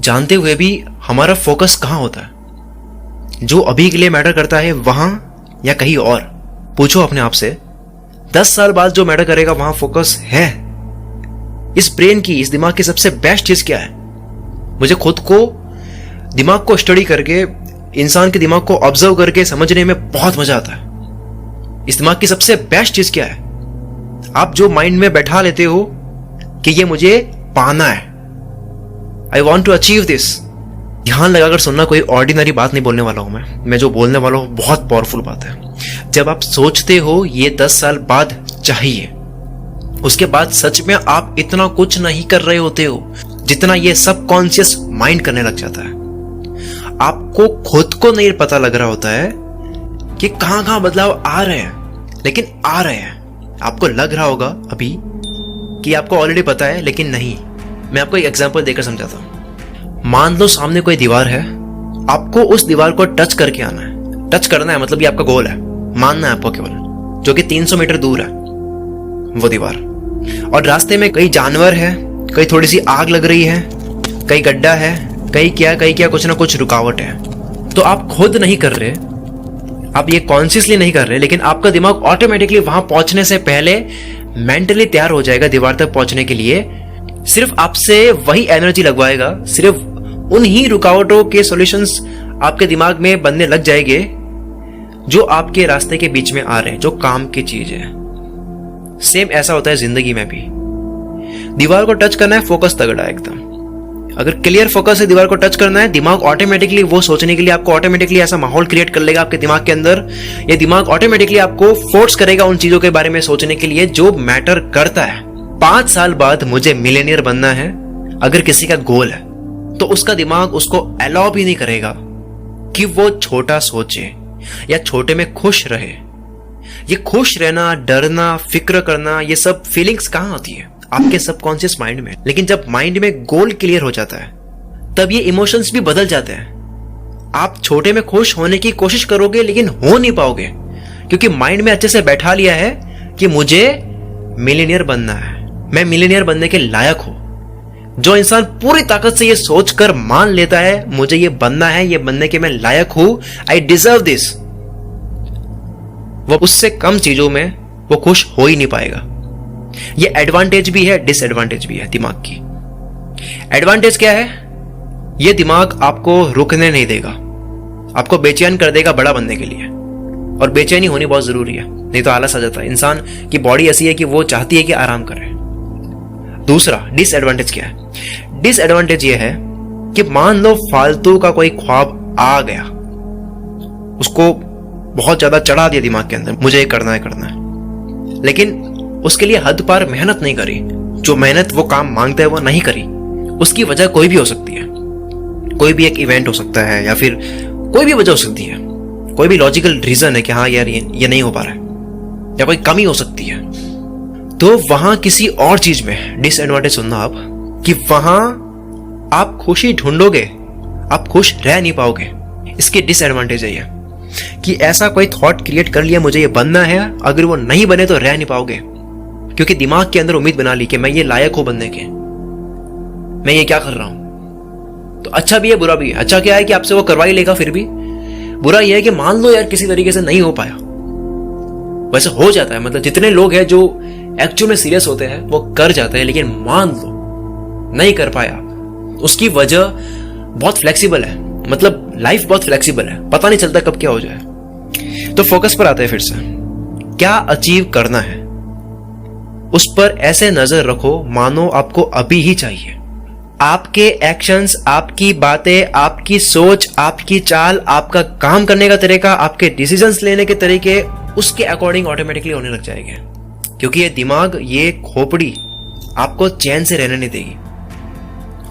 जानते हुए भी हमारा फोकस कहाँ होता है? जो अभी के लिए मैटर करता है वहां या कहीं और? पूछो अपने आप से, 10 साल बाद जो मैटर करेगा वहां फोकस है? इस ब्रेन की, इस दिमाग की सबसे बेस्ट चीज क्या है? मुझे खुद को दिमाग को स्टडी करके, इंसान के दिमाग को ऑब्जर्व करके समझने में बहुत मजा आता है। इस दिमाग की सबसे बेस्ट चीज क्या है? आप जो माइंड में बैठा लेते हो कि ये मुझे पाना है, I want to achieve this. ध्यान लगाकर सुनना, कोई ऑर्डिनरी बात नहीं बोलने वाला हूं मैं जो बोलने वाला हूं बहुत पावरफुल बात है। जब आप सोचते हो ये 10 साल बाद चाहिए, उसके बाद सच में आप इतना कुछ नहीं कर रहे होते हो जितना ये सबकॉन्शियस माइंड करने लग जाता है। आपको खुद को नहीं पता लग रहा होता है कि कहां कहां बदलाव आ रहे हैं, लेकिन आ रहे हैं। आपको लग रहा होगा अभी कि आपको ऑलरेडी पता है, लेकिन नहीं। मैं आपको एक एग्जांपल देकर समझाता हूं। मान लो सामने कोई दीवार है, आपको उस दीवार को टच करके आना है। टच करना है मतलब ये आपका गोल है, मानना है आपको केवल, जो कि 300 मीटर दूर है वो दीवार। और रास्ते में कई जानवर है, कहीं थोड़ी सी आग लग रही है, कहीं गड्ढा है, कहीं क्या कुछ ना कुछ रुकावट है। तो आप खुद नहीं कर रहे, आप ये कॉन्शियसली नहीं कर रहे, लेकिन आपका दिमाग ऑटोमेटिकली वहां पहुंचने से पहले मेंटली तैयार हो जाएगा दीवार तक पहुंचने के लिए। सिर्फ आपसे वही एनर्जी लगवाएगा, सिर्फ उन्हीं रुकावटों के सॉल्यूशंस आपके दिमाग में बनने लग जाएंगे जो आपके रास्ते के बीच में आ रहे हैं, जो काम की चीज है। सेम ऐसा होता है जिंदगी में भी। दीवार को टच करना है, फोकस तगड़ा है एकदम। अगर क्लियर फोकस है, दीवार को टच करना है, दिमाग ऑटोमेटिकली वो सोचने के लिए आपको ऑटोमेटिकली ऐसा माहौल क्रिएट कर लेगा आपके दिमाग के अंदर। ये दिमाग ऑटोमेटिकली आपको फोर्स करेगा उन चीजों के बारे में सोचने के लिए जो मैटर करता है। 5 साल बाद मुझे मिलियनियर बनना है अगर किसी का गोल है, तो उसका दिमाग उसको अलाउ भी नहीं करेगा कि वो छोटा सोचे या छोटे में खुश रहे। ये खुश रहना, डरना, फिक्र करना, ये सब फीलिंग्स कहां होती है? आपके सबकॉन्शियस माइंड में। लेकिन जब माइंड में गोल क्लियर हो जाता है, तब ये इमोशंस भी बदल जाते हैं। आप छोटे में खुश होने की कोशिश करोगे लेकिन हो नहीं पाओगे, क्योंकि माइंड में अच्छे से बैठा लिया है कि मुझे मिलियनियर बनना है, मैं मिलियनियर बनने के लायक हूं। जो इंसान पूरी ताकत से ये सोचकर मान लेता है मुझे ये बनना है, ये बनने के मैं लायक हूं, आई डिजर्व दिस, वो उससे कम चीजों में वो खुश हो ही नहीं पाएगा। ये एडवांटेज भी है, डिसएडवांटेज भी है दिमाग की। एडवांटेज क्या है? ये दिमाग आपको रुकने नहीं देगा, आपको बेचैन कर देगा बड़ा बनने के लिए। और बेचैनी होनी बहुत जरूरी है, नहीं तो आलस आ जाता है। इंसान की बॉडी ऐसी है कि वो चाहती है कि आराम करे। दूसरा डिसएडवांटेज क्या है? डिसएडवांटेज ये है कि मान लो फालतू का कोई ख्वाब आ गया, उसको बहुत ज्यादा चढ़ा दिया दिमाग के अंदर, मुझे ये करना है, लेकिन उसके लिए हद पार मेहनत नहीं करी, जो मेहनत वो काम मांगता है वो नहीं करी। उसकी वजह कोई भी हो सकती है, कोई भी एक इवेंट हो सकता है, या फिर कोई भी वजह हो सकती है, कोई भी लॉजिकल रीजन है कि हाँ यार ये नहीं हो पा रहा है, या कोई कमी हो सकती है। तो वहां किसी और चीज में डिसएडवांटेज सुनना आप, कि वहां आप खुशी ढूंढोगे, आप खुश रह नहीं पाओगे। इसकी डिसएडवांटेज है ये कि ऐसा कोई थॉट क्रिएट कर लिया मुझे ये बनना है, अगर वो नहीं बने तो रह नहीं पाओगे, क्योंकि दिमाग के अंदर उम्मीद बना ली कि मैं ये लायक हूं बनने के, मैं ये क्या कर रहा हूं। तो अच्छा भी है, बुरा भी है। अच्छा क्या है कि आपसे वो करवा ही लेगा फिर भी। बुरा यह है कि मान लो यार किसी तरीके से नहीं हो पाया, वैसे हो जाता है, मतलब जितने लोग हैं जो एक्चुअल में सीरियस होते हैं वो कर जाते हैं, लेकिन मान लो नहीं कर पाया, उसकी वजह बहुत फ्लेक्सिबल है, मतलब लाइफ बहुत फ्लेक्सिबल है, पता नहीं चलता कब क्या हो जाए। तो फोकस पर आते हैं फिर से, क्या अचीव करना है उस पर ऐसे नजर रखो मानो आपको अभी ही चाहिए। आपके एक्शंस, आपकी बातें, आपकी सोच, आपकी चाल, आपका काम करने का तरीका, आपके डिसीजंस लेने के तरीके उसके अकॉर्डिंग ऑटोमेटिकली होने लग जाएंगे, क्योंकि ये दिमाग, ये खोपड़ी आपको चैन से रहने नहीं देगी,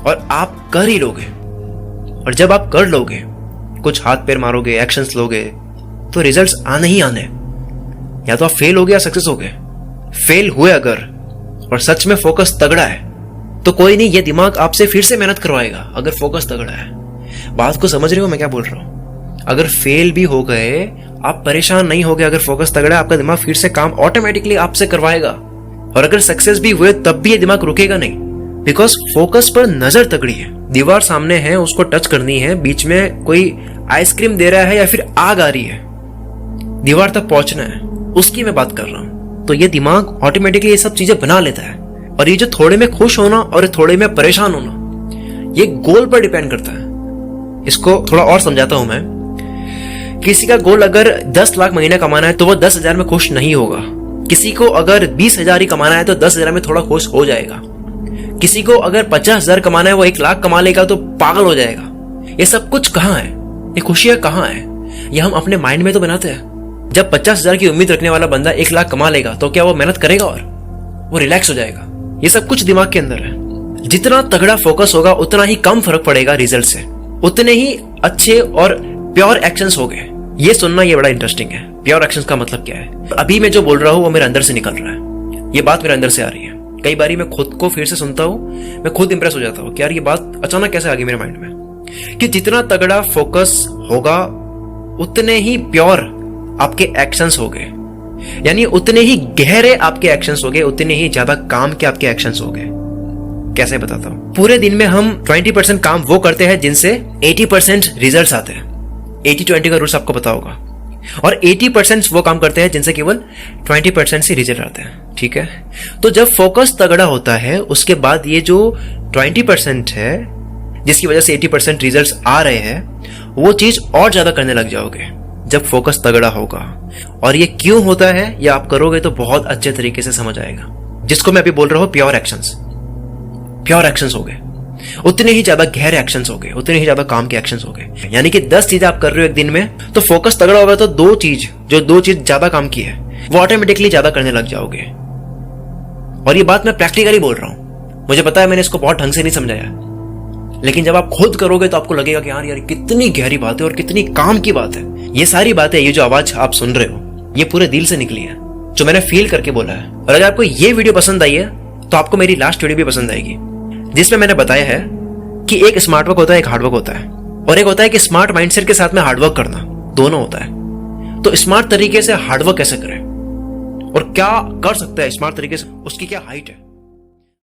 और आप कर ही लोगे। और जब आप कर लोगे, कुछ हाथ पैर मारोगे, एक्शंस लोगे, तो रिजल्ट्स आने ही आने। या तो आप फेल हो गए या सक्सेस हो गए। फेल हुए अगर, और सच में फोकस तगड़ा है, तो कोई नहीं, ये दिमाग आपसे फिर से मेहनत करवाएगा अगर फोकस तगड़ा है। बात को समझ रहे हो मैं क्या बोल रहा हूं? अगर फेल भी हो गए, आप परेशान नहीं हो गए, अगर फोकस तगड़ा है, आपका दिमाग फिर से काम ऑटोमेटिकली आपसे करवाएगा। और अगर सक्सेस भी हुए तब भी ये दिमाग रुकेगा नहीं, बिकॉज फोकस पर नजर तगड़ी है। दीवार सामने है, उसको टच करनी है, बीच में कोई आइसक्रीम दे रहा है या फिर आग आ रही है, दीवार तक पहुंचना है, उसकी मैं बात कर रहा हूं। तो ये दिमाग ऑटोमेटिकली ये सब चीजें बना लेता है। और ये जो थोड़े में खुश होना और थोड़े में परेशान होना, ये गोल पर डिपेंड करता है। इसको थोड़ा और समझाता हूं मैं। किसी का गोल अगर 10 लाख महीना कमाना है तो वो 10,000 में खुश नहीं होगा। किसी को अगर 20,000 ही कमाना है तो 10,000 में थोड़ा खुश हो जाएगा। किसी को अगर 50,000 कमाना है, वो 1 लाख कमा लेगा तो पागल हो जाएगा। ये सब कुछ कहाँ है? ये खुशियां कहाँ है? ये हम अपने माइंड में तो बनाते हैं। जब 50,000 की उम्मीद रखने वाला बंदा 1 लाख कमा लेगा तो क्या वो मेहनत करेगा और वो रिलैक्स हो जाएगा? ये सब कुछ दिमाग के अंदर है। जितना तगड़ा फोकस होगा उतना ही कम फर्क पड़ेगा रिजल्ट से, उतने ही अच्छे और प्योर एक्शंस हो गए। ये सुनना ये बड़ा इंटरेस्टिंग है। प्योर एक्शंस का मतलब क्या है? अभी मैं जो बोल रहा हूं वो मेरे अंदर से निकल रहा है, ये बात मेरे अंदर से आ रही है। कई बारी मैं खुद को फिर से सुनता हूं, मैं खुद इंप्रेस हो जाता हूं कि यार ये बात अचानक कैसे आ गई मेरे माइंड में। कि जितना तगड़ा फोकस होगा उतने ही प्योर आपके एक्शंस हो गए, यानी उतने ही गहरे आपके एक्शंस हो गए, उतने ही ज्यादा काम के आपके एक्शंस हो गए। कैसे बताता हूं? पूरे दिन में हम 20% काम वो करते हैं जिनसे 80% रिजल्ट्स आते हैं। 80-20 का रूल्स आपको पता होगा। और 80% वो काम करते हैं जिनसे केवल 20% से रिजल्ट आते हैं। ठीक है, तो जब फोकस तगड़ा होता है उसके बाद ये जो 20% है जिसकी वजह से 80% रिजल्ट्स आ रहे हैं, वो चीज और ज्यादा करने लग जाओगे जब फोकस तगड़ा होगा। और ये क्यों होता है ये आप करोगे तो बहुत अच्छे तरीके से समझ आएगा। जिसको मैं अभी बोल रहा हूं प्योर एक्शंस। प्योर एक्शंस हो गए, उतने ही ज्यादा गहरे एक्शंस हो गए, उतने ही ज्यादा काम के एक्शंस हो गए। यानी कि 10 चीजें आप कर रहे हो एक दिन में, तो फोकस तगड़ा होगा तो दो चीज ज्यादा काम की है वो ऑटोमेटिकली ज्यादा करने लग जाओगे। और ये बात मैं प्रैक्टिकली बोल रहा हूं। मुझे पता है मैंने इसको बहुत ढंग से नहीं समझाया, लेकिन जब आप खुद करोगे तो आपको लगेगा कि यार कितनी गहरी बात है और कितनी काम की बात है। ये सारी बातें, ये जो आवाज आप सुन रहे हो, ये पूरे दिल से निकली है, जो मैंने फील करके बोला है। और अगर आपको ये वीडियो पसंद आई है तो आपको मेरी लास्ट वीडियो भी पसंद आएगी, जिसमें मैंने बताया है कि एक स्मार्ट वर्क होता है, एक हार्ड वर्क होता है, और एक होता है कि स्मार्ट माइंडसेट के साथ में हार्ड वर्क करना, दोनों होता है। तो स्मार्ट तरीके से हार्ड वर्क कैसे करें और क्या कर सकता है स्मार्ट तरीके से, उसकी क्या हाइट है।